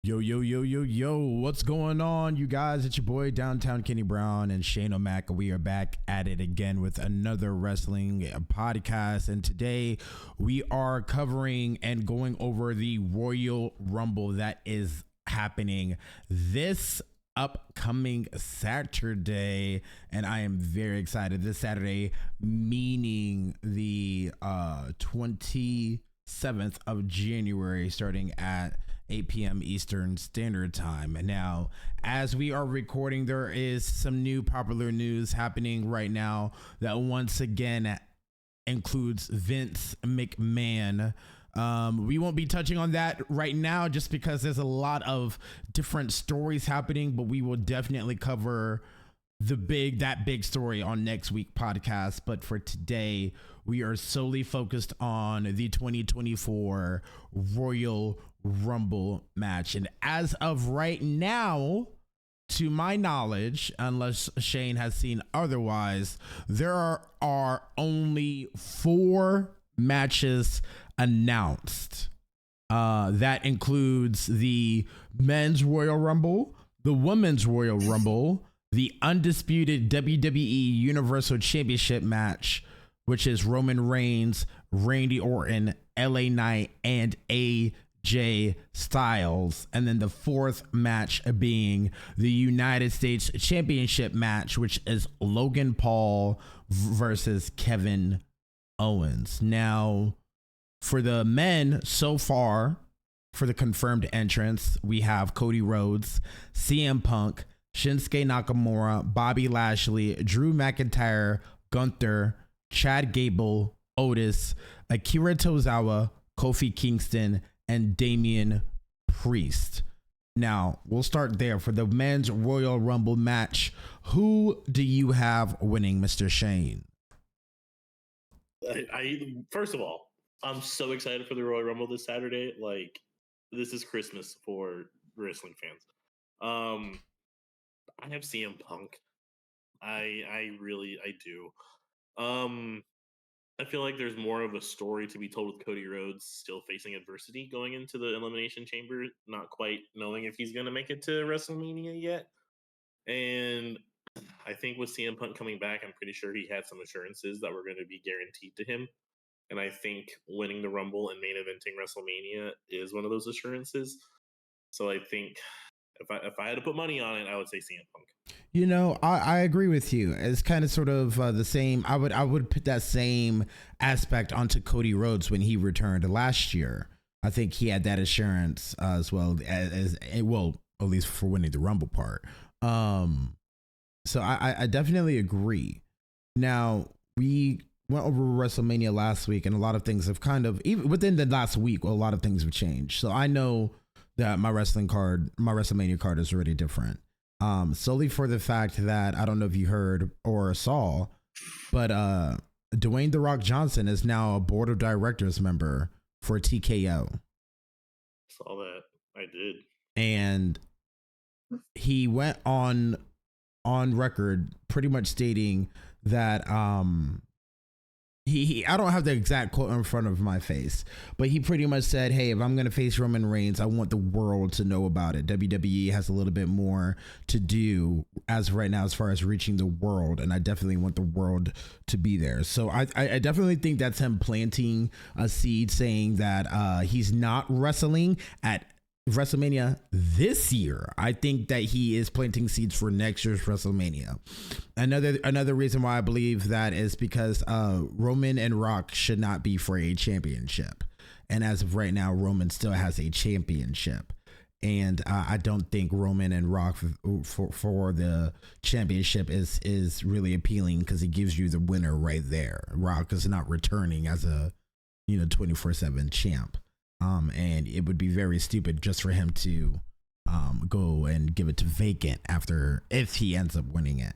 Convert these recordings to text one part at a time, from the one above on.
Yo, yo, yo, yo, yo, what's going on, you guys? It's your boy, Downtown Kenny Brown and Shane O'Mac. We are back at it again with another wrestling podcast. And today we are covering and going over the Royal Rumble that is happening this upcoming Saturday. And I am very excited. This Saturday, meaning the 27th of January, starting at 8 p.m. Eastern Standard Time. Now, as we are recording, there is some new popular news happening right now that once again includes Vince McMahon. We won't be touching on that right now just because there's a lot of different stories happening, but we will definitely cover that big story on next week podcast. But for today, we are solely focused on the 2024 Royal Rumble match. And as of right now, to my knowledge, unless Shane has seen otherwise, there are only 4 matches announced. That includes the men's Royal Rumble, the women's Royal Rumble, the undisputed WWE Universal Championship match, which is Roman Reigns, Randy Orton, LA Knight, and AJ Styles. And then the 4th match being the United States Championship match, which is Logan Paul versus Kevin Owens. Now, for the men so far, for the confirmed entrants, we have Cody Rhodes, CM Punk, Shinsuke Nakamura, Bobby Lashley, Drew McIntyre, Gunther, Chad Gable, Otis, Akira Tozawa, Kofi Kingston, and Damian Priest. Now, we'll start there. For the men's Royal Rumble match, who do you have winning, Mr. Shane? First of all, I'm so excited for the Royal Rumble this Saturday. Like, this is Christmas for wrestling fans. I have CM Punk. I do. I feel like there's more of a story to be told with Cody Rhodes still facing adversity going into the Elimination Chamber, not quite knowing if he's going to make it to WrestleMania yet. And I think with CM Punk coming back, I'm pretty sure he had some assurances that were going to be guaranteed to him. And I think winning the Rumble and main eventing WrestleMania is one of those assurances. So I think if I had to put money on it, I would say CM Punk. You know, I agree with you. It's kind of sort of the same. I would put that same aspect onto Cody Rhodes when he returned last year. I think he had that assurance as well as well, at least for winning the Rumble part. So I definitely agree. Now, we went over WrestleMania last week, and a lot of things have kind of, even within the last week, a lot of things have changed. So I know that my WrestleMania card is already different. Solely for the fact that I don't know if you heard or saw, but Dwayne The Rock Johnson is now a board of directors member for TKO. Saw that. I did. And he went on record pretty much stating that he I don't have the exact quote in front of my face, but he pretty much said, hey, if I'm going to face Roman Reigns, I want the world to know about it. WWE has a little bit more to do as of right now as far as reaching the world, and I definitely want the world to be there. So I definitely think that's him planting a seed, saying that he's not wrestling at WrestleMania this year. I think that he is planting seeds for next year's WrestleMania. Another reason why I believe that is because Roman and Rock should not be for a championship, and as of right now, Roman still has a championship, and I don't think Roman and Rock for the championship is really appealing because it gives you the winner right there. Rock is not returning as a 24/7 champ. And it would be very stupid just for him to go and give it to vacant if he ends up winning it.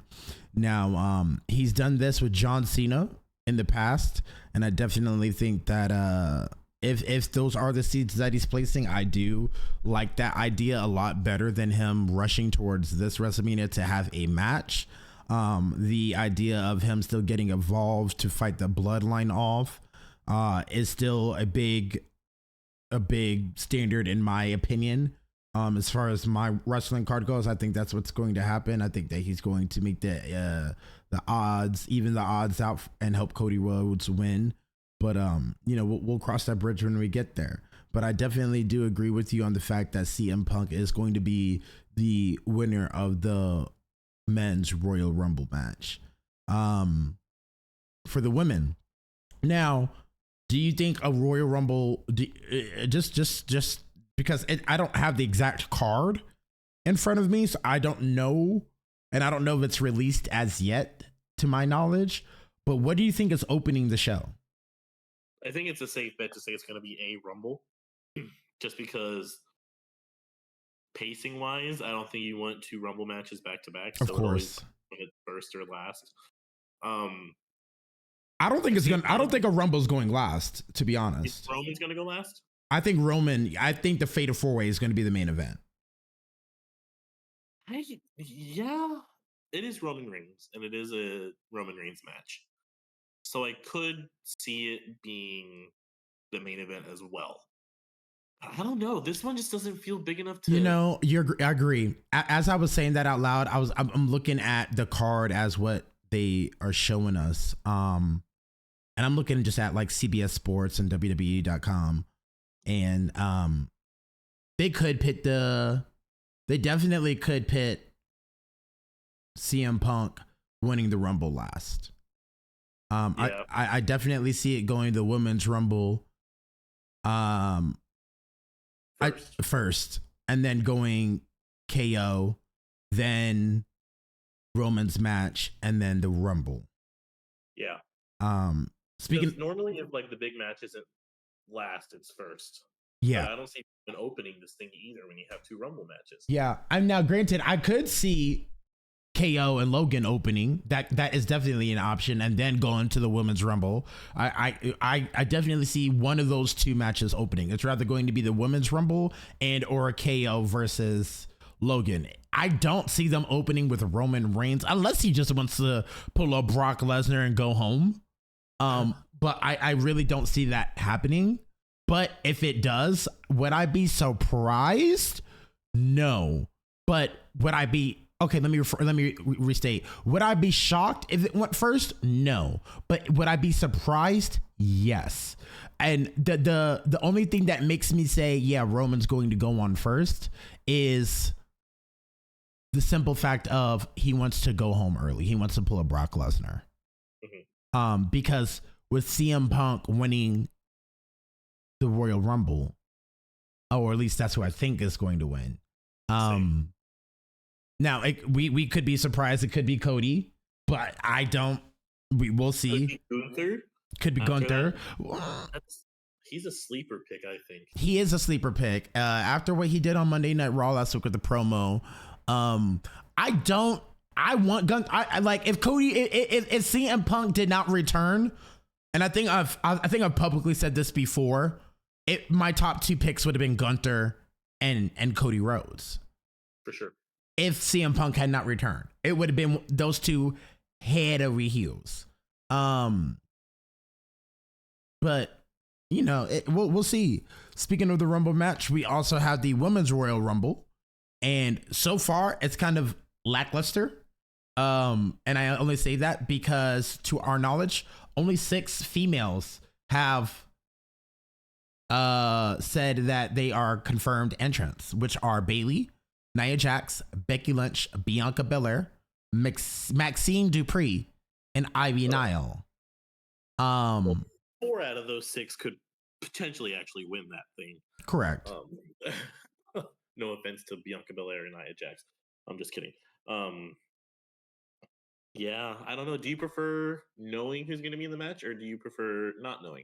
Now, he's done this with John Cena in the past, and I definitely think that if those are the seeds that he's placing, I do like that idea a lot better than him rushing towards this WrestleMania to have a match. The idea of him still getting Evolved to fight the Bloodline off is still a big standard in my opinion. As far as my wrestling card goes, I think that's what's going to happen. I think that he's going to make the odds, even the odds out, and help Cody Rhodes win. But we'll cross that bridge when we get there. But I definitely do agree with you on the fact that CM Punk is going to be the winner of the men's Royal Rumble match. For the women, now, do you think a Royal Rumble? Just because I don't have the exact card in front of me, so I don't know, and I don't know if it's released as yet, to my knowledge. But what do you think is opening the show? I think it's a safe bet to say it's going to be a Rumble, just because pacing wise, I don't think you want 2 Rumble matches back to back. Of course, it's first or last. I don't think I don't think a Rumble's going last, to be honest. Roman's going to go last? I think the Fatal 4-Way is going to be the main event. Yeah, it is Roman Reigns, and it is a Roman Reigns match. So I could see it being the main event as well. I don't know. This one just doesn't feel big enough to. I agree. As I was saying that out loud, I'm looking at the card as what they are showing us. And I'm looking just at like CBS Sports and WWE.com. And they definitely could pit CM Punk winning the Rumble last. Yeah. I definitely see it going the Women's Rumble first, and then going KO, then Roman's match, and then the Rumble. Yeah. Speaking normally, if like the big match isn't last, it's first. Yeah. But I don't see an opening this thing either when you have 2 Rumble matches. Yeah. I'm now granted I could see KO and Logan opening. That is definitely an option, and then going to the Women's Rumble. I definitely see one of those 2 matches opening. It's rather going to be the Women's Rumble or a KO versus Logan. I don't see them opening with Roman Reigns unless he just wants to pull up Brock Lesnar and go home. But I really don't see that happening. But if it does, would I be surprised? No. But would I be okay? Let me restate. Would I be shocked if it went first? No. But would I be surprised? Yes. And the only thing that makes me say, yeah, Roman's going to go on first is the simple fact of he wants to go home early. He wants to pull a Brock Lesnar. Mm-hmm. Because with CM Punk winning the Royal Rumble, or at least that's who I think is going to win. Now we could be surprised. It could be Cody, but we'll see. Could be Gunther. He's a sleeper pick, I think. He is a sleeper pick. After what he did on Monday Night Raw last week with the promo, I want Gunther. I like if CM Punk did not return, and I think I've publicly said this before. My top 2 picks would have been Gunther and Cody Rhodes. For sure. If CM Punk had not returned, it would have been those 2 head over heels. But we'll see. Speaking of the Rumble match, we also have the Women's Royal Rumble, and so far it's kind of lackluster. And I only say that because, to our knowledge, only 6 females have said that they are confirmed entrants, which are Bayley, Nia Jax, Becky Lynch, Bianca Belair, Maxine Dupree, and Ivy Nile. 4 out of those 6 could potentially actually win that thing. Correct. No offense to Bianca Belair and Nia Jax. I'm just kidding. Yeah, I don't know. Do you prefer knowing who's going to be in the match, or do you prefer not knowing?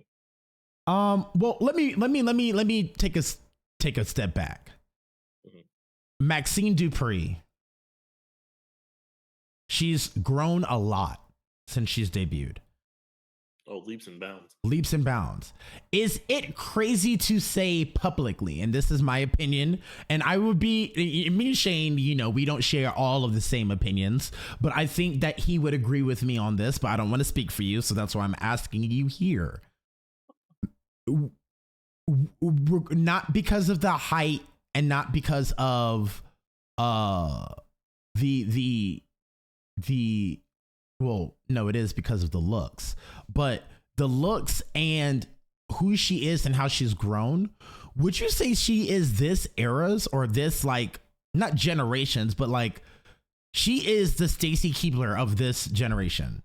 Well, let me take a step back. Mm-hmm. Maxine Dupree. She's grown a lot since she's debuted. Oh, leaps and bounds. Leaps and bounds. Is it crazy to say publicly, and this is my opinion, and I would be, me and Shane, we don't share all of the same opinions, but I think that he would agree with me on this, but I don't want to speak for you, so that's why I'm asking you here. Not because of the height and not because of the well, no, it is because of the looks, but the looks and who she is and how she's grown. Would you say she is this era's, or this, like, not generations, but like she is the Stacy Keibler of this generation?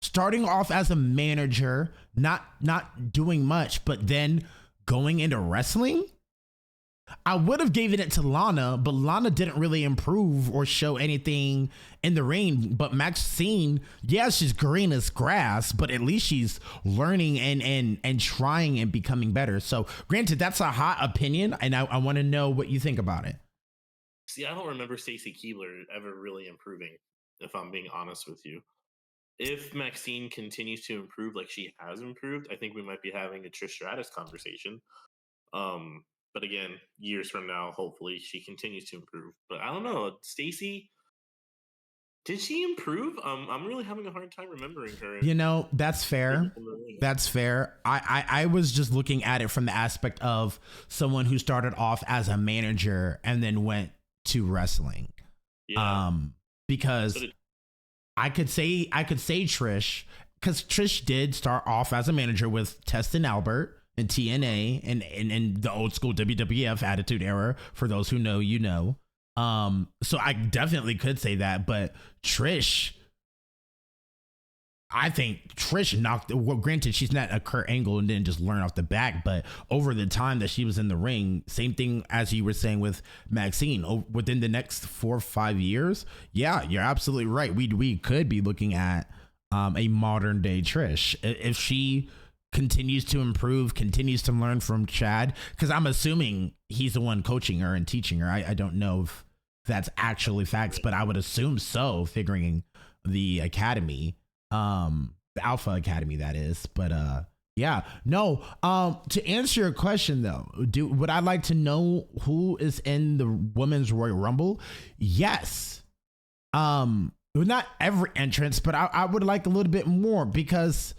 Starting off as a manager, not doing much, but then going into wrestling. I would have given it to Lana, but Lana didn't really improve or show anything in the ring. But Maxine, yeah, she's green as grass, but at least she's learning and trying and becoming better. So granted, that's a hot opinion, and I want to know what you think about it. See, I don't remember Stacy Keibler ever really improving, if I'm being honest with you. If Maxine continues to improve like she has improved, I think we might be having a Trish Stratus conversation. But again, years from now, hopefully she continues to improve. But I don't know, Stacy, did she improve? I'm really having a hard time remembering her. You know, that's fair. That's fair. I was just looking at it from the aspect of someone who started off as a manager and then went to wrestling. Yeah. Because I could say Trish, because Trish did start off as a manager with Test and Albert and TNA and the old school WWF Attitude Era. For those who know, you know. So I definitely could say that, but Trish, I think Trish knocked, well, granted, she's not a Kurt Angle and didn't just learn off the back, but over the time that she was in the ring, same thing as you were saying with Maxine, within the next 4 or 5 years. Yeah, you're absolutely right. We could be looking at a modern day Trish if she continues to improve, continues to learn from Chad, because I'm assuming he's the one coaching her and teaching her. I don't know if that's actually facts, but I would assume so, figuring the academy, the Alpha Academy, that is. But yeah, no, to answer your question though, would I like to know who is in the Women's Royal Rumble? Yes. Not every entrance, but I would like a little bit more, because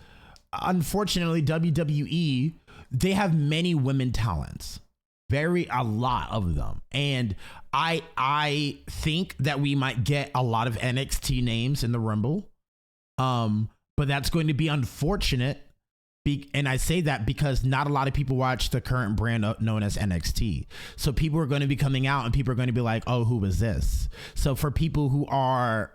unfortunately, WWE, they have many women talents, a lot of them, and I think that we might get a lot of NXT names in the Rumble, but that's going to be unfortunate. And I say that because not a lot of people watch the current brand known as NXT. So people are going to be coming out and people are going to be like, oh, who is this? So for people who are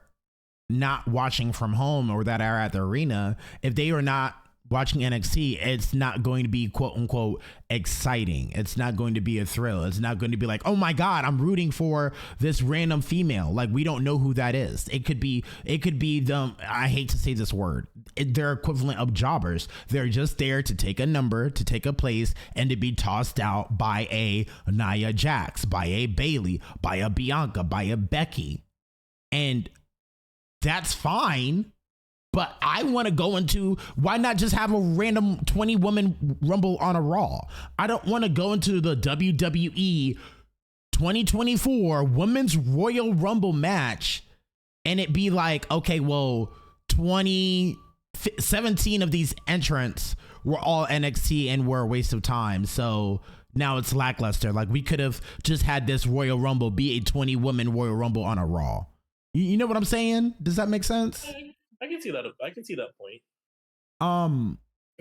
not watching from home or that are at the arena, if they are not watching NXT, it's not going to be quote unquote exciting. It's not going to be a thrill. It's not going to be like, oh my God, I'm rooting for this random female. Like, we don't know who that is. It could be them. I hate to say this word. They're equivalent of jobbers. They're just there to take a number, to take a place, and to be tossed out by a Nia Jax, by a Bayley, by a Bianca, by a Becky. And that's fine. But I want to go into, why not just have a random 20 woman Rumble on a Raw? I don't want to go into the WWE 2024 Women's Royal Rumble match and it be like, okay, well, 17 of these entrants were all NXT and were a waste of time. So now it's lackluster. Like, we could have just had this Royal Rumble be a 20 woman Royal Rumble on a Raw. You know what I'm saying? Does that make sense? I can see that. I can see that point. I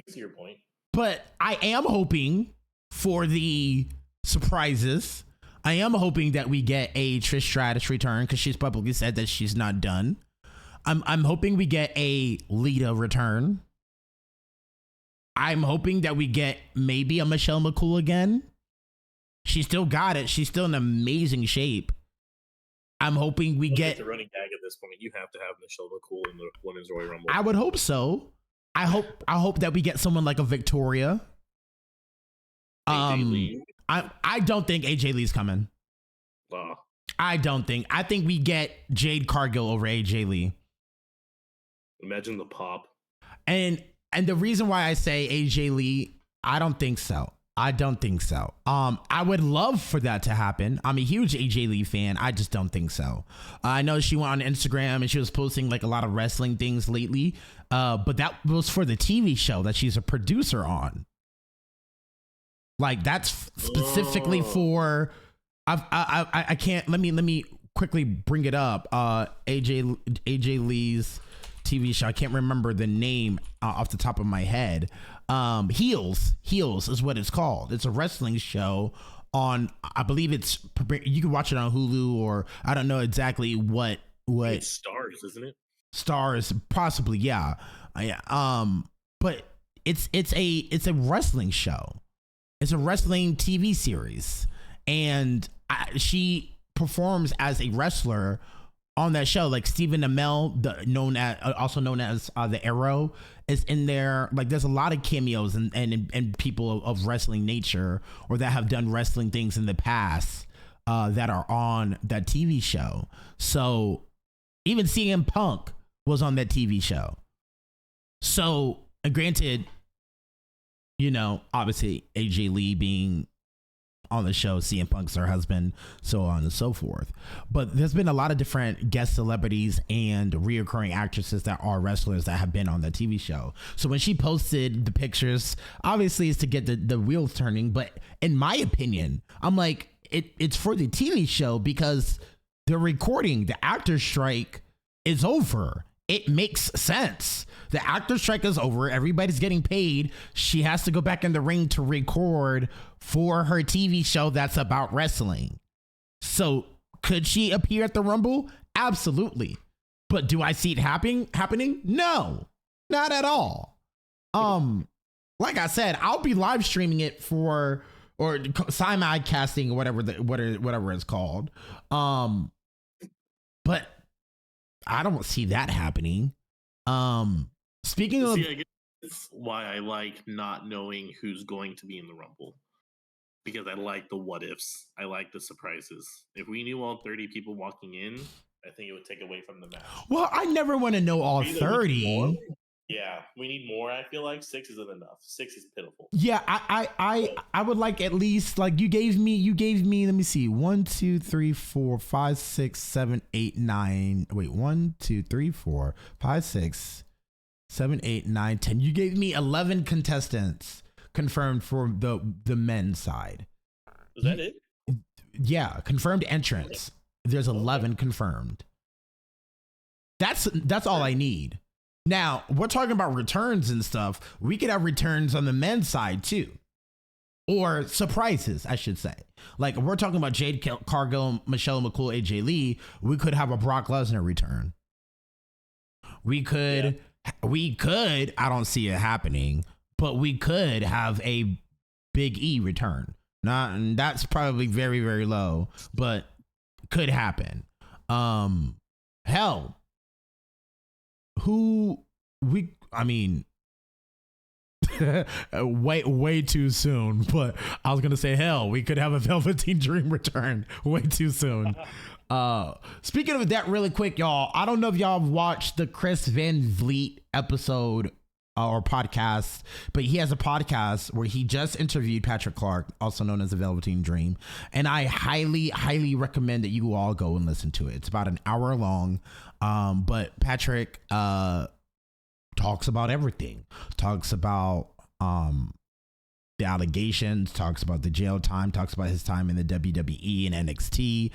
can see your point. But I am hoping for the surprises. I am hoping that we get a Trish Stratus return, because she's publicly said that she's not done. I'm hoping we get a Lita return. I'm hoping that we get maybe a Michelle McCool again. She still got it. She's still in amazing shape. I'm hoping we get the running gag at this point. You have to have Michelle McCool in the Women's Royal Rumble. I would hope so. I hope that we get someone like a Victoria. AJ Lee. I don't think AJ Lee's coming. I think we get Jade Cargill over AJ Lee. Imagine the pop. And the reason why I say AJ Lee, I don't think so. I would love for that to happen. I'm a huge AJ Lee fan. I just don't think so. I know she went on Instagram and she was posting like a lot of wrestling things lately. But that was for the TV show that she's a producer on. Like that's specifically for. I can't. Let me quickly bring it up. AJ Lee's TV show. I can't remember the name off the top of my head. Heels is what it's called. It's a wrestling show on. I believe it's. You can watch it on Hulu, or I don't know exactly what. It's Stars, isn't it? Stars, possibly, yeah. But it's a wrestling show. It's a wrestling TV series, and she performs as a wrestler on that show. Like Stephen Amell, also known as the Arrow, is in there. Like there's a lot of cameos and people of wrestling nature or that have done wrestling things in the past that are on that TV show. So even CM Punk was on that TV show. So, and granted, you know, obviously AJ Lee being on the show, CM Punk's her husband, so on and so forth. But there's been a lot of different guest celebrities and reoccurring actresses that are wrestlers that have been on the TV show. So when she posted the pictures, obviously it's to get the wheels turning. But in my opinion, I'm like, it's for the TV show because the recording, the actor strike is over. It makes sense. The actor strike is over. Everybody's getting paid. She has to go back in the ring to record for her TV show that's about wrestling. So could she appear at the Rumble? Absolutely. But do I see it happening? No, not at all. Like I said, I'll be live streaming it or simulcasting, whatever it's called. But I don't see that happening. Speaking of, I guess that's why I like not knowing who's going to be in the Rumble, because I like the what ifs. I like the surprises. If we knew all 30 people walking in, I think it would take away from the match. Well, I never want to know all 30. Yeah, we need more. I feel like 6 isn't enough. 6 is pitiful. Yeah, I would like at least, like you gave me, let me see, 1, 2, 3, 4, 5, 6, 7, 8, 9. Wait, 1, 2, 3, 4, 5, 6, 7, 8, 9, 10. You gave me 11 contestants confirmed for the men's side. Is that it? Yeah, confirmed entrance. There's 11 confirmed. That's all I need. Now, we're talking about returns and stuff. We could have returns on the men's side too. Or surprises, I should say. Like, if we're talking about Jade Cargill, Michelle McCool, AJ Lee, we could have a Brock Lesnar return. We could, I don't see it happening, but we could have a Big E return. That's probably very, very low, but could happen. Hell, way too soon, but I was gonna say, hell, we could have a Velveteen Dream return way too soon. Speaking of that really quick, y'all, I don't know if y'all have watched the Chris Van Vliet episode or podcast, but he has a podcast where he just interviewed Patrick Clark, also known as the Velveteen Dream, and I highly recommend that you all go and listen to it. It's about an hour long, but Patrick talks about everything. Talks about the allegations, talks about the jail time, talks about his time in the WWE and NXT.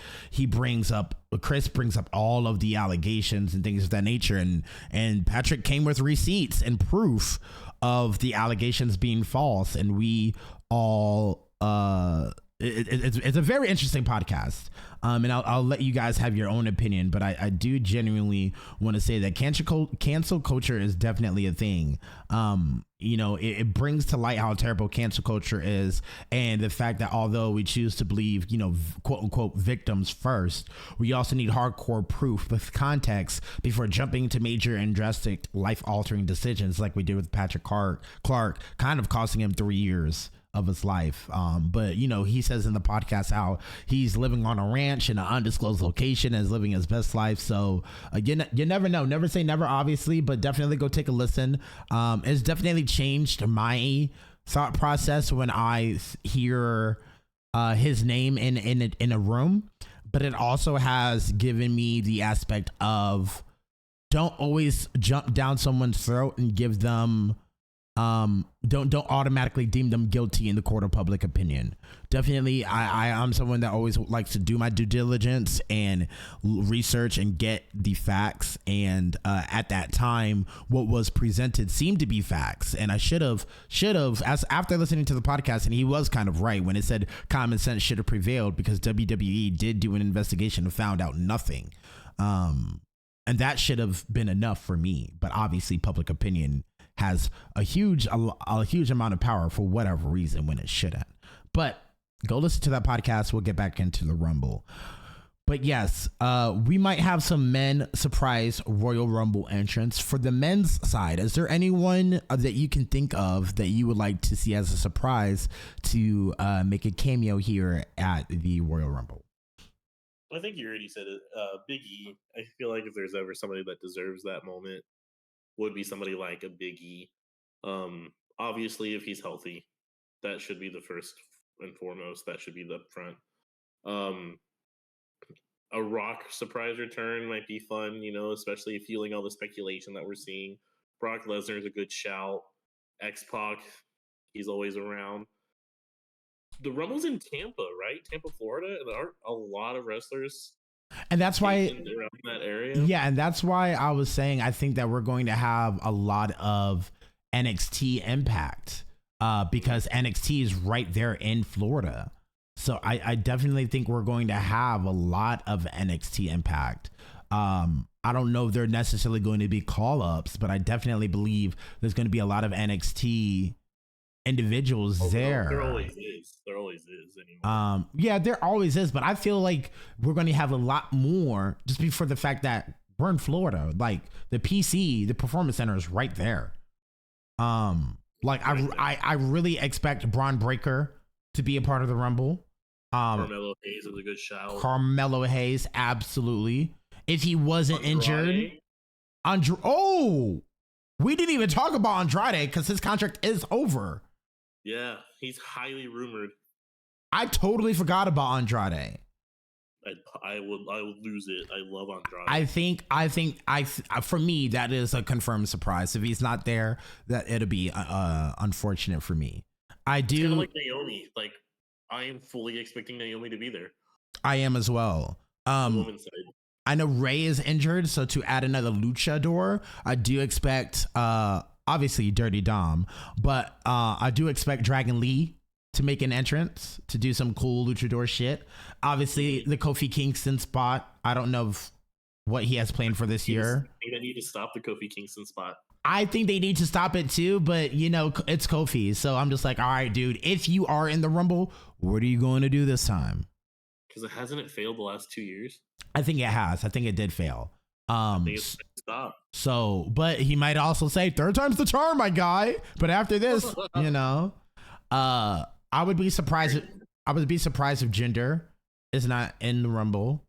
Chris brings up all of the allegations and things of that nature, and Patrick came with receipts and proof of the allegations being false, and we all it's a very interesting podcast. And I'll let you guys have your own opinion, but I do genuinely want to say that cancel culture is definitely a thing. You know, it brings to light how terrible cancel culture is, and the fact that although we choose to believe, you know, quote unquote victims first, we also need hardcore proof with context before jumping to major and drastic life altering decisions like we did with Patrick Clark, kind of costing him 3 years of his life. But you know, he says in the podcast how he's living on a ranch in an undisclosed location and is living his best life. So you never know, never say never, obviously, but definitely go take a listen. It's definitely changed my thought process when I hear his name in a room, but it also has given me the aspect of don't always jump down someone's throat and give them don't automatically deem them guilty in the court of public opinion. Definitely, I'm someone that always likes to do my due diligence and research and get the facts. And at that time, what was presented seemed to be facts, and I should have as after listening to the podcast, and he was kind of right when it said common sense should have prevailed, because WWE did do an investigation and found out nothing. And that should have been enough for me, but obviously public opinion has a huge amount of power for whatever reason when it shouldn't. But go listen to that podcast. We'll get back into the Rumble. But yes, we might have some men surprise Royal Rumble entrants. For the men's side, is there anyone that you can think of that you would like to see as a surprise to make a cameo here at the Royal Rumble? I think you already said it. Big E. I feel like if there's ever somebody that deserves that moment, would be somebody like a Big E. Obviously, if he's healthy, that should be the first and foremost. That should be the front. A Rock surprise return might be fun, especially fueling all the speculation that we're seeing. Brock Lesnar is a good shout. X-Pac, he's always around. The Rumble's in Tampa, right? Tampa, Florida. And there aren't a lot of wrestlers. And that's why around that area. Yeah, and that's why I was saying I think that we're going to have a lot of NXT Impact because NXT is right there in Florida. So I definitely think we're going to have a lot of NXT Impact. I don't know if they're necessarily going to be call-ups, but I definitely believe there's going to be a lot of NXT individuals there. There always is anymore. Yeah, there always is, but I feel like we're going to have a lot more just for the fact that we're in Florida. Like the Performance Center is right there. I really expect Braun Breaker to be a part of the Rumble. Carmelo Hayes is a good shout. Carmelo Hayes, absolutely. If he wasn't injured, we didn't even talk about Andrade because his contract is over. Yeah, he's highly rumored. I totally forgot about Andrade. I would lose it. I love Andrade. I think for me that is a confirmed surprise. If he's not there, that it'll be unfortunate for me. It's kind of like Naomi. Like I am fully expecting Naomi to be there. I am as well. Woman's side. I know Ray is injured, so to add another luchador, I do expect obviously Dirty Dom, but I do expect Dragon Lee to make an entrance to do some cool luchador shit. Obviously, the Kofi Kingston spot. I don't know what he has planned for this year. I think they need to stop the Kofi Kingston spot. I think they need to stop it too, but it's Kofi, so I'm just like, all right, dude. If you are in the Rumble, what are you going to do this time? Because hasn't it failed the last 2 years? I think it has. I think it did fail. I think it's stop. So, but he might also say third time's the charm, my guy. But after this, I would be surprised. I would be surprised if Jinder is not in the Rumble.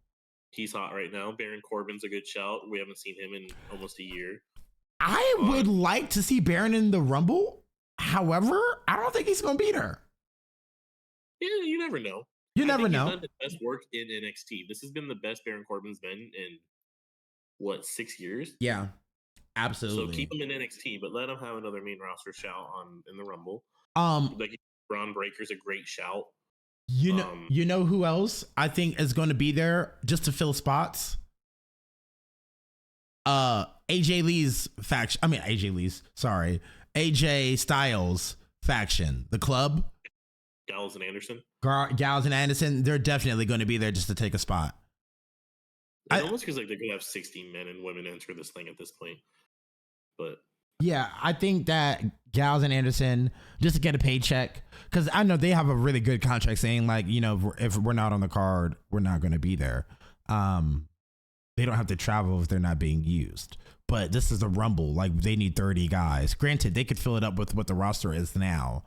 He's hot right now. Baron Corbin's a good shout. We haven't seen him in almost a year. I would like to see Baron in the Rumble. However, I don't think he's going to beat her. Yeah, you never know. You never know. He's done the best work in NXT. This has been the best Baron Corbin's been in 6 years? Yeah, absolutely. So keep him in NXT, but let him have another main roster shout in the Rumble. Like Braun Breaker's a great shout. You know who else I think is going to be there just to fill spots? AJ Styles faction, the club. Gallows and Anderson, they're definitely going to be there just to take a spot. It almost feels like they're going to have 16 men and women enter this thing at this point. But yeah, I think that Gallows and Anderson, just to get a paycheck, because I know they have a really good contract saying like, if we're not on the card, we're not going to be there. They don't have to travel if they're not being used. But this is a Rumble. Like they need 30 guys. Granted, they could fill it up with what the roster is now.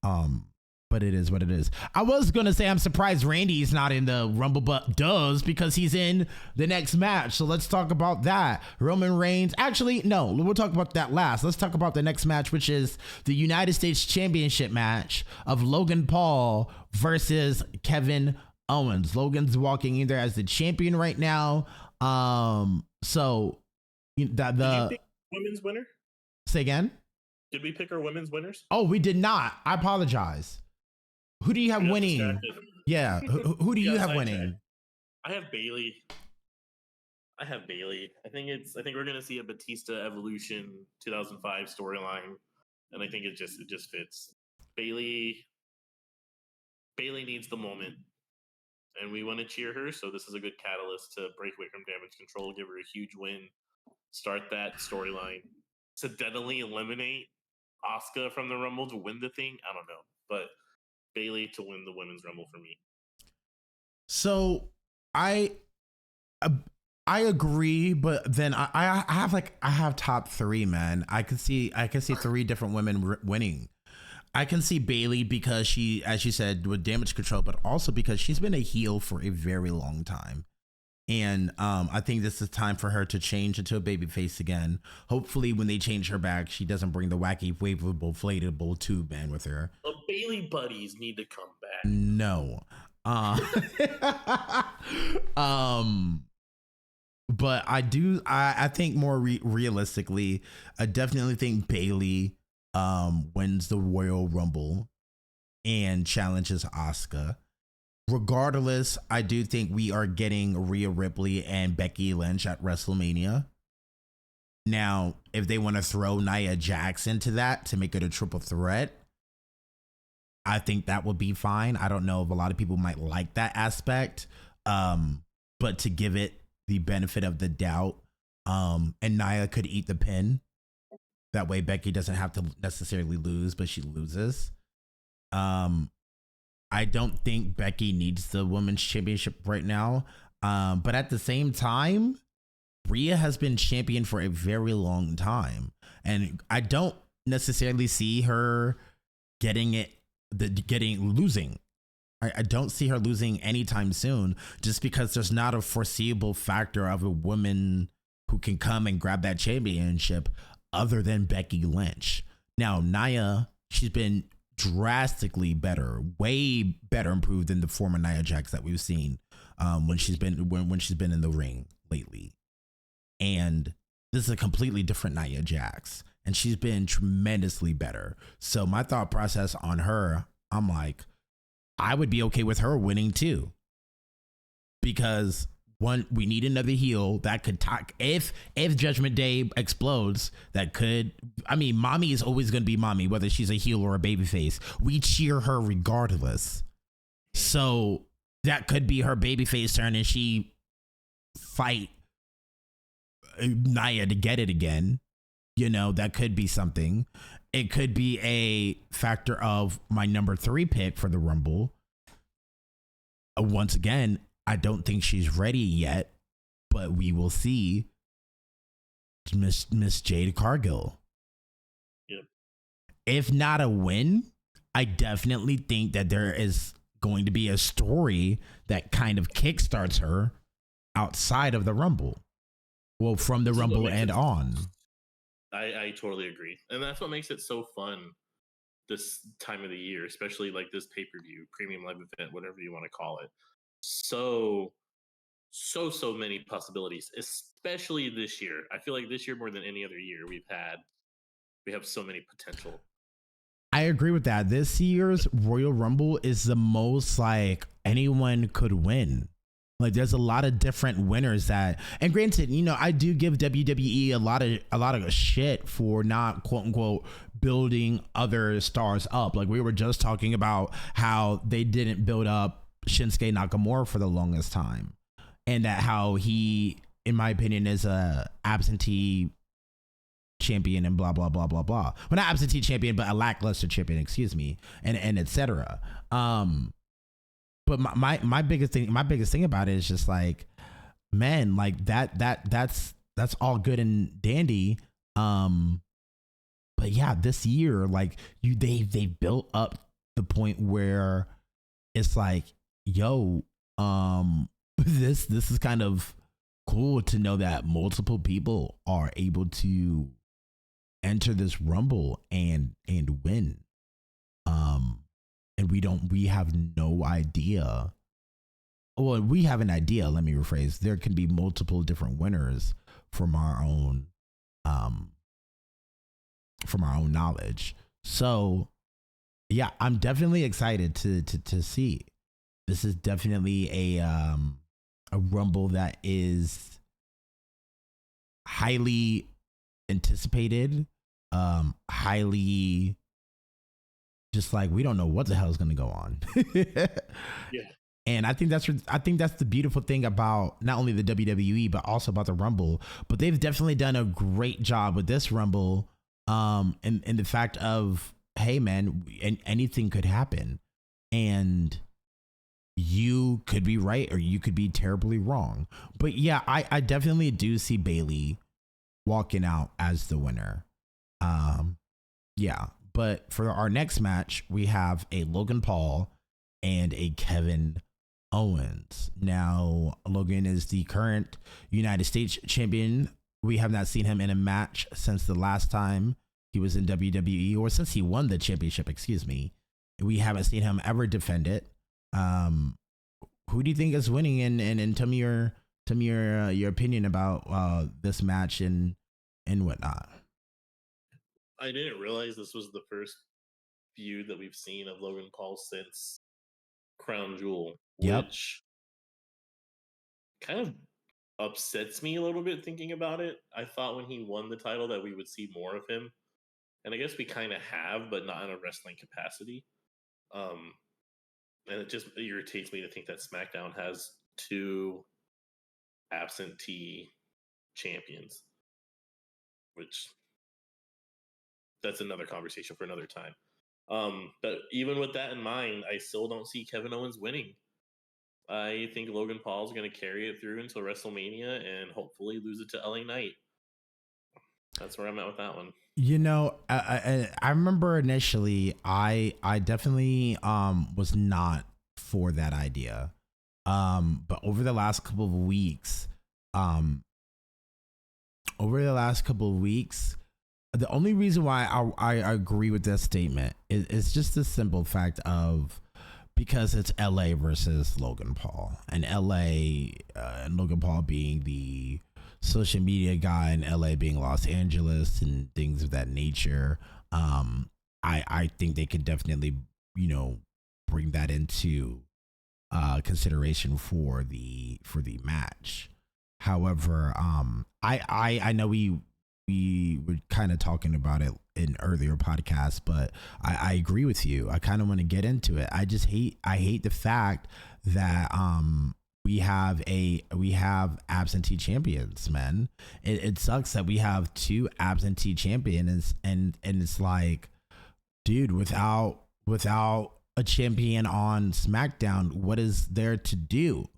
But it is what it is. I was going to say I'm surprised Randy's not in the Rumble, but does because he's in the next match. So let's talk about that. Roman Reigns. Actually, no, we'll talk about that last. Let's talk about the next match, which is the United States Championship match of Logan Paul versus Kevin Owens. Logan's walking in there as the champion right now. So did you pick women's winner? Say again? Did we pick our women's winners? Oh, we did not. I apologize. Who do you have We got winning? distracted. Yeah, who do We you got have sidetracked. winning? I have Bailey. I think we're gonna see a Batista Evolution 2005 storyline, and I think it just fits. Bailey needs the moment, and we want to cheer her. So this is a good catalyst to break away from Damage Control, give her a huge win, start that storyline, accidentally eliminate Asuka from the Rumble to win the thing. I don't know, but Bailey to win the Women's Rumble for me. So I agree, but then I have top three, man. I can see three different women winning. I can see Bailey because she, as you said, with Damage Control, but also because she's been a heel for a very long time. And I think this is time for her to change into a babyface again. Hopefully, when they change her back, she doesn't bring the wacky, waveable, inflatable tube man with her. The Bailey buddies need to come back. No. But I think more realistically, I definitely think Bailey wins the Royal Rumble and challenges Asuka. Regardless, I do think we are getting Rhea Ripley and Becky Lynch at WrestleMania. Now, if they want to throw Nia Jax into that to make it a triple threat, I think that would be fine. I don't know if a lot of people might like that aspect, but to give it the benefit of the doubt, and Nia could eat the pin. That way Becky doesn't have to necessarily lose, but she loses. I don't think Becky needs the women's championship right now. But at the same time, Rhea has been champion for a very long time. And I don't necessarily see her losing. I don't see her losing anytime soon, just because there's not a foreseeable factor of a woman who can come and grab that championship other than Becky Lynch. Now, Nia, she's been drastically better, way better improved than the former Nia Jax that we've seen when she's been in the ring lately. And this is a completely different Nia Jax, and she's been tremendously better. So my thought process on her, I'm like, I would be okay with her winning too, because one, we need another heel that could talk. If Judgment Day explodes, that could. I mean, mommy is always going to be mommy, whether she's a heel or a babyface. We cheer her regardless. So that could be her babyface turn, and she fight Nia to get it again. You know, that could be something. It could be a factor of my number 3 pick for the Rumble. Once again, I don't think she's ready yet, but we will see. Miss Jade Cargill. Yep. If not a win, I definitely think that there is going to be a story that kind of kickstarts her outside of the Rumble. Well, from the Rumble and on. I totally agree. And that's what makes it so fun this time of the year, especially like this pay-per-view, premium live event, whatever you want to call it. So many possibilities, especially this year. I feel like this year more than any other year we have so many potential. I agree with that. This year's Royal Rumble is the most like anyone could win. Like there's a lot of different winners that, and granted, you know, I do give WWE a lot of shit for not quote unquote building other stars up. Like we were just talking about how they didn't build up Shinsuke Nakamura for the longest time, and that how he, in my opinion, is a absentee champion and blah blah blah blah blah. Well, not absentee champion, but a lackluster champion, excuse me, and etc. But my biggest thing about it is just like, man, like that's all good and dandy. But yeah, this year, like they built up the point where it's like, yo, this is kind of cool to know that multiple people are able to enter this Rumble and win. And we have no idea. Well, we have an idea, let me rephrase. There can be multiple different winners from our own from our own knowledge. So yeah, I'm definitely excited to see. This is definitely a Rumble that is highly anticipated, highly just like we don't know what the hell is going to go on. Yeah. And I think that's the beautiful thing about not only the WWE but also about the Rumble. But they've definitely done a great job with this Rumble, in the fact of, hey man, anything could happen, and you could be right or you could be terribly wrong. But yeah, I definitely do see Bayley walking out as the winner. Yeah, but for our next match, we have a Logan Paul and a Kevin Owens. Now, Logan is the current United States champion. We have not seen him in a match since the last time he was in WWE, or since he won the championship, excuse me. We haven't seen him ever defend it. Who do you think is winning? And tell me your opinion about this match and whatnot. I didn't realize this was the first feud that we've seen of Logan Paul since Crown Jewel, Yep. which kind of upsets me a little bit thinking about it. I thought when he won the title that we would see more of him, and I guess we kind of have, but not in a wrestling capacity. And it just irritates me to think that SmackDown has two absentee champions, which that's another conversation for another time. But even with that in mind, I still don't see Kevin Owens winning. I think Logan Paul's going to carry it through until WrestleMania and hopefully lose it to LA Knight. That's where I'm at with that one. You know, I remember initially I definitely was not for that idea. But over the last couple of weeks, the only reason why I agree with that statement is just the simple fact of, because it's LA versus Logan Paul, and LA and Logan Paul being the social media guy, and LA being Los Angeles and things of that nature. I think they could definitely, bring that into consideration for the match. However, I know we were kind of talking about it in earlier podcasts, but I agree with you. I kind of want to get into it. I hate the fact that we have absentee champions, man. It sucks that we have two absentee champions, and it's like, dude, without a champion on SmackDown, what is there to do?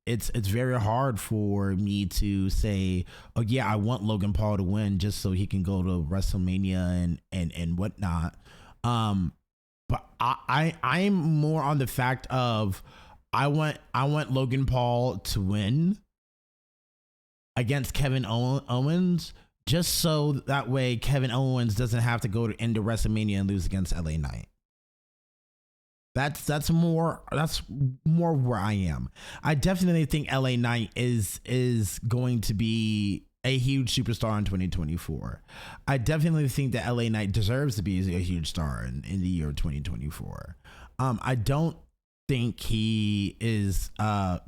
It's very hard for me to say, oh yeah, I want Logan Paul to win just so he can go to WrestleMania and whatnot. But I'm more on the fact of, I want Logan Paul to win against Kevin Owens, just so that way Kevin Owens doesn't have to go into WrestleMania and lose against LA Knight. That's more where I am. I definitely think LA Knight is going to be a huge superstar in 2024. I definitely think that LA Knight deserves to be a huge star in the year 2024. I don't think he is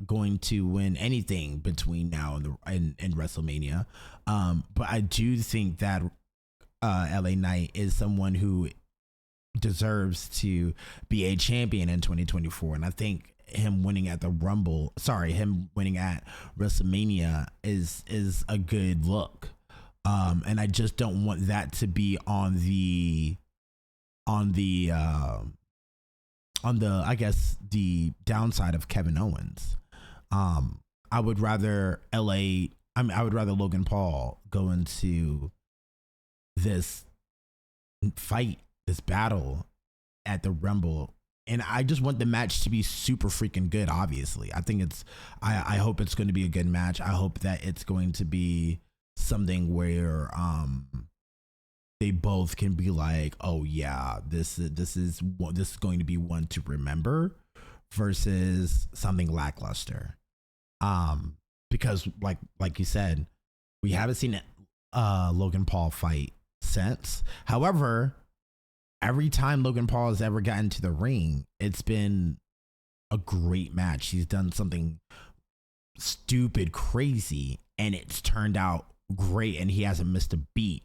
going to win anything between now and WrestleMania. But I do think that LA Knight is someone who deserves to be a champion in 2024, and I think him winning at WrestleMania is a good look. And I just don't want that to be on the I guess the downside of Kevin Owens. I would rather Logan Paul go into this fight, this battle at the Rumble, and I just want the match to be super freaking good. Obviously, I think I hope it's going to be a good match. I hope that it's going to be something where they both can be like, oh yeah, this is going to be one to remember, versus something lackluster. Because like you said, we haven't seen Logan Paul fight sense. However, every time Logan Paul has ever gotten to the ring, it's been a great match. He's done something stupid, crazy, and it's turned out great, and he hasn't missed a beat.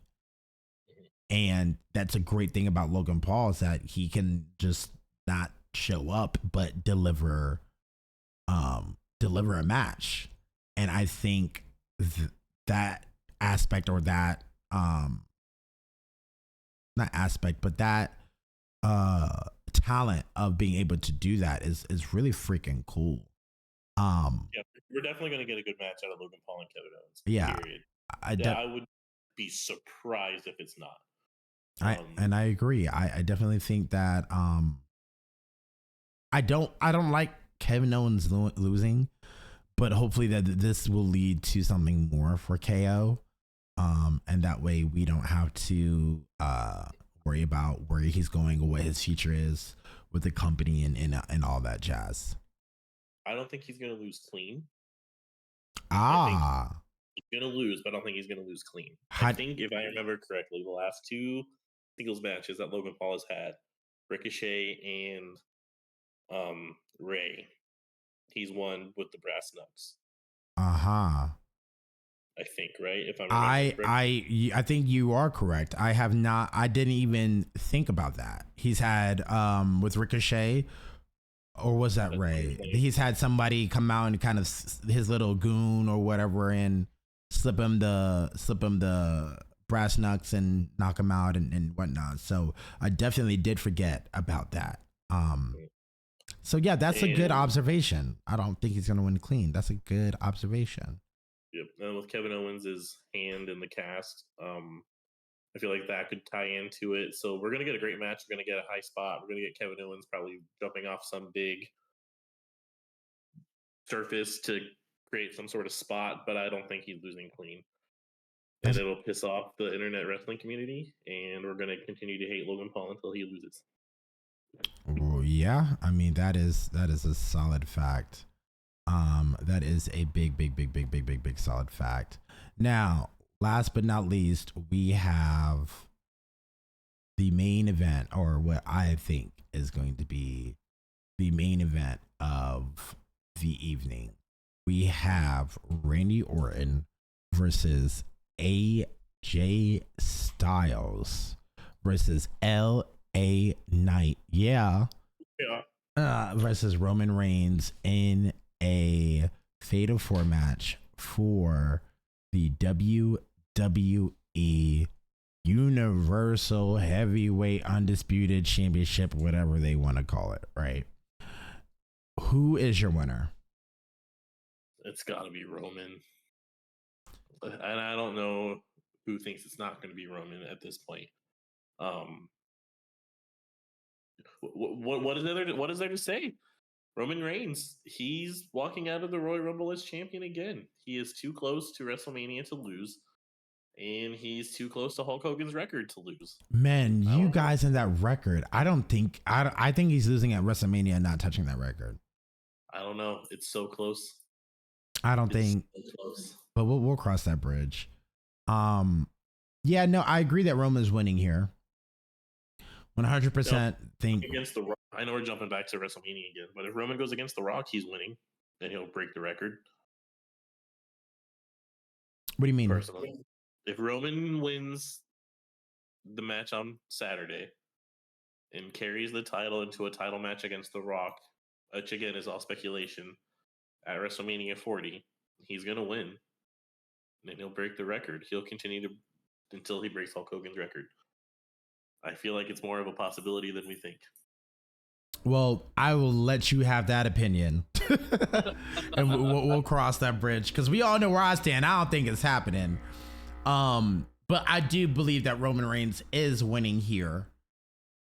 And that's a great thing about Logan Paul, is that he can just not show up but deliver a match. And I think that aspect, or that not aspect, but that talent of being able to do that is really freaking cool. Yeah, we're definitely going to get a good match out of Logan Paul and Kevin Owens. Yeah, period. I would be surprised if it's not. I agree. I definitely think that I don't like Kevin Owens losing, but hopefully that this will lead to something more for KO. And that way we don't have to worry about where he's going or what his future is with the company and all that jazz. I don't think he's going to lose clean. He's going to lose, but I don't think he's going to lose clean. I think, if I remember correctly, the last two singles matches that Logan Paul has had, Ricochet and Ray, he's won with the brass knucks. I think, right? If I think you are correct. I didn't even think about that. He's had with Ricochet, or was that Ray? He's had somebody come out and kind of his little goon or whatever and slip him the brass knucks and knock him out and whatnot. So I definitely did forget about that. So yeah, that's a good observation. I don't think he's gonna win clean. That's a good observation. Yep. And with Kevin Owens' hand in the cast, I feel like that could tie into it. So we're going to get a great match. We're going to get a high spot. We're going to get Kevin Owens probably jumping off some big surface to create some sort of spot, but I don't think he's losing clean. And it'll piss off the internet wrestling community, and we're going to continue to hate Logan Paul until he loses. Well, yeah, I mean, that is a solid fact. That is a big solid fact. Now, last but not least, we have the main event, or what I think is going to be the main event of the evening. We have Randy Orton versus AJ Styles versus LA Knight. Yeah. Versus Roman Reigns in a Fatal 4 match for the WWE Universal Heavyweight Undisputed Championship, whatever they want to call it, right? Who is your winner? It's got to be Roman. And I don't know who thinks it's not going to be Roman at this point. What is there to say? Roman Reigns, he's walking out of the Royal Rumble as champion again. He is too close to WrestleMania to lose, and he's too close to Hulk Hogan's record to lose. Man, you guys in that record, I think he's losing at WrestleMania and not touching that record. I don't know. It's so close. So close. But we'll cross that bridge. Yeah, no, I agree that Roman's winning here. 100% think against the Rock. I know we're jumping back to WrestleMania again, but if Roman goes against the Rock, he's winning, and he'll break the record. What do you mean? Personally, if Roman wins the match on Saturday and carries the title into a title match against the Rock, which again is all speculation, at WrestleMania 40, he's gonna win, and he'll break the record. He'll continue to until he breaks Hulk Hogan's record. I feel like it's more of a possibility than we think. Well, I will let you have that opinion, and we'll cross that bridge because we all know where I stand. I don't think it's happening, but I do believe that Roman Reigns is winning here.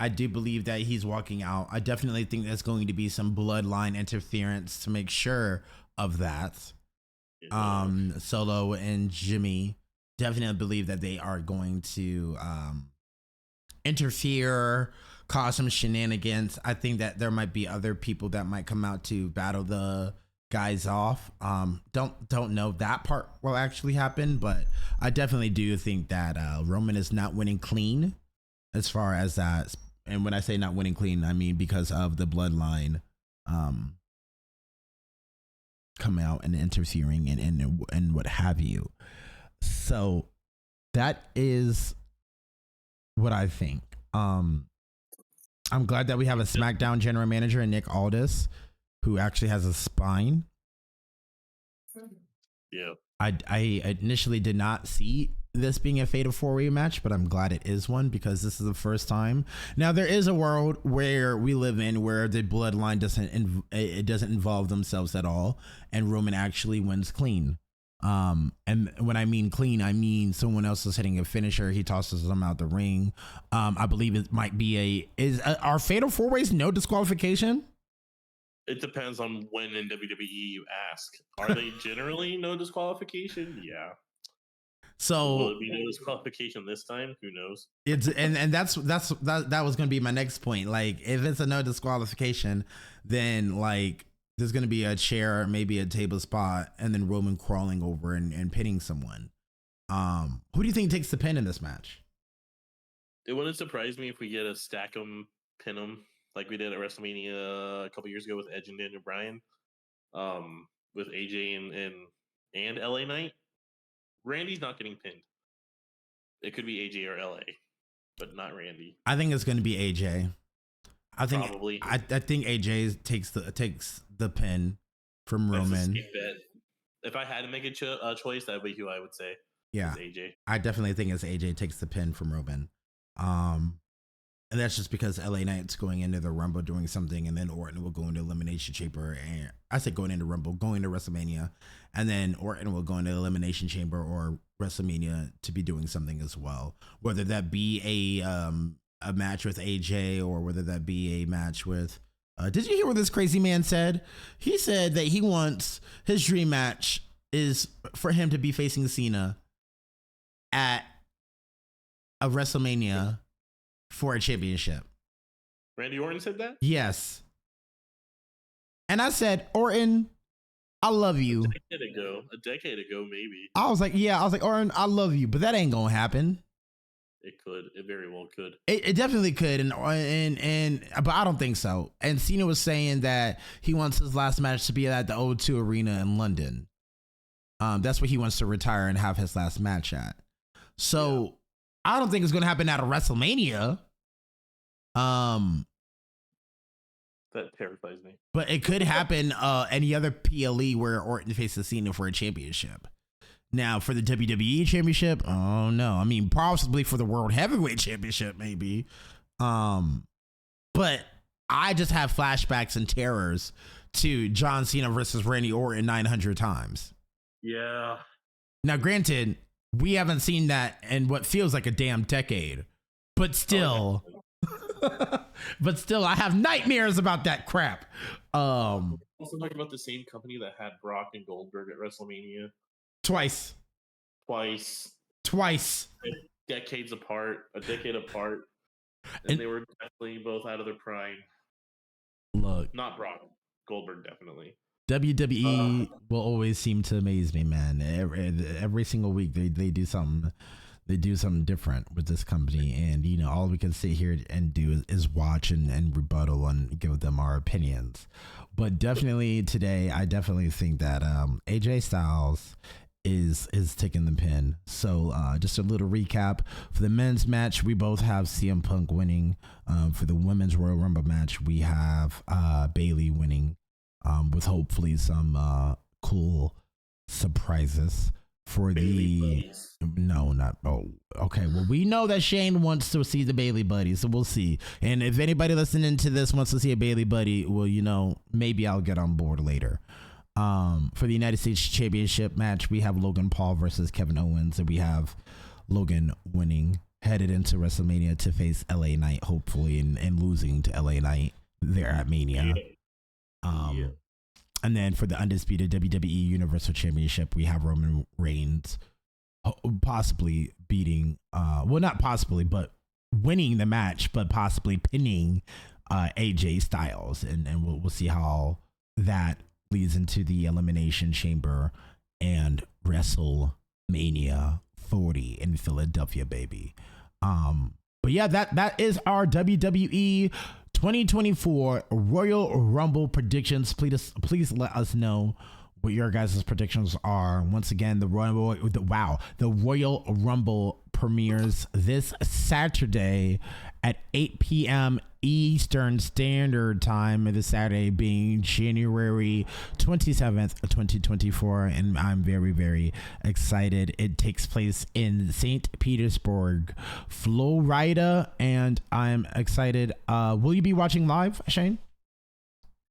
I do believe that he's walking out. I definitely think there's going to be some bloodline interference to make sure of that. Solo and Jimmy definitely believe that they are going to interfere, cause some shenanigans. I think that there might be other people that might come out to battle the guys off. Don't know that part will actually happen, but I definitely do think that Roman is not winning clean as far as that. And when I say not winning clean, I mean because of the bloodline coming out and interfering and what have you. So that is what I think. I'm glad that we have a SmackDown general manager, Nick Aldis, who actually has a spine. Yeah. I initially did not see this being a fatal 4-way match, but I'm glad it is one because this is the first time. Now there is a world where we live in where the bloodline doesn't involve themselves at all, and Roman actually wins clean. And when I mean clean, I mean someone else is hitting a finisher. He tosses them out the ring. I believe it might be are fatal 4-ways no disqualification? It depends on when in WWE you ask. Are they generally no disqualification? Yeah. So will it be no disqualification this time? Who knows? It's and that was going to be my next point. Like, if it's a no disqualification, then like there's going to be a chair, maybe a table spot, and then Roman crawling over and pinning someone. Who do you think takes the pin in this match? It wouldn't surprise me if we get a stack 'em, pin 'em, like we did at WrestleMania a couple years ago with Edge and Daniel Bryan, with AJ and LA Knight. Randy's not getting pinned. It could be AJ or LA, but not Randy. I think it's going to be AJ. I think probably. I think AJ takes the pin from Roman. If I had to make a choice, that would be who I would say. Yeah, AJ. I definitely think it's AJ takes the pin from Roman. And that's just because LA Knight's going into the Rumble doing something, and then Orton will go into Elimination Chamber, and I said going into Rumble, going to WrestleMania, and then Orton will go into Elimination Chamber or WrestleMania to be doing something as well. Whether that be a match with AJ or whether that be a match with. Did you hear what this crazy man said? He said that he wants his dream match is for him to be facing Cena at a WrestleMania for a championship. Randy Orton said that? Yes. And I said, Orton, I love you. A decade ago, maybe. I was like, Orton, I love you, but that ain't gonna happen. It could. It very well could. It definitely could, but I don't think so. And Cena was saying that he wants his last match to be at the O2 Arena in London. That's where he wants to retire and have his last match at. So. Yeah. I don't think it's going to happen at a WrestleMania. That terrifies me. But it could happen any other PLE where Orton faces Cena for a championship. Now, for the WWE Championship, oh no. I mean, possibly for the World Heavyweight Championship, maybe. But I just have flashbacks and terrors to John Cena versus Randy Orton 900 times. Yeah. Now, granted, we haven't seen that in what feels like a damn decade, but still, I have nightmares about that crap. Also talking about the same company that had Brock and Goldberg at WrestleMania. Twice. A decade apart. And they were definitely both out of their prime. Look. Not Brock. Goldberg, definitely. WWE will always seem to amaze me, man. Every single week they do something. They do something different with this company, and all we can sit here and do is watch and rebuttal and give them our opinions. But definitely today, I definitely think that AJ Styles is taking the pin. So just a little recap for the men's match, we both have CM Punk winning. For the women's Royal Rumble match, we have Bayley winning. With hopefully some cool surprises for Bailey okay. Well, we know that Shane wants to see the Bailey buddy, so we'll see. And if anybody listening to this wants to see a Bailey buddy, well, maybe I'll get on board later. For the United States Championship match, we have Logan Paul versus Kevin Owens, and we have Logan winning, headed into WrestleMania to face LA Knight, hopefully, and losing to LA Knight there at Mania. And then for the undisputed WWE Universal Championship, we have Roman Reigns possibly beating, not possibly, but winning the match, but possibly pinning AJ Styles, and we'll see how that leads into the Elimination Chamber and WrestleMania 40 in Philadelphia, baby. But yeah, that is our WWE 2024 Royal Rumble predictions. Please let us know what your guys' predictions are. Once again, the Royal Rumble premieres this Saturday at 8 p.m. Eastern Standard Time, this Saturday being January 27th, 2024. And I'm very, very excited. It takes place in St. Petersburg, Florida, and I'm excited. Will you be watching live, Shane?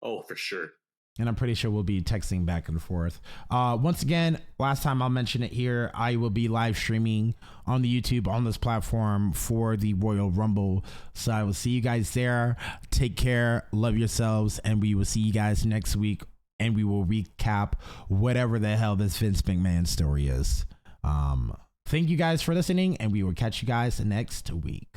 Oh, for sure. And I'm pretty sure we'll be texting back and forth. Once again, last time I'll mention it here, I will be live streaming on the YouTube on this platform for the Royal Rumble. So I will see you guys there. Take care. Love yourselves. And we will see you guys next week. And we will recap whatever the hell this Vince McMahon story is. Thank you guys for listening. And we will catch you guys next week.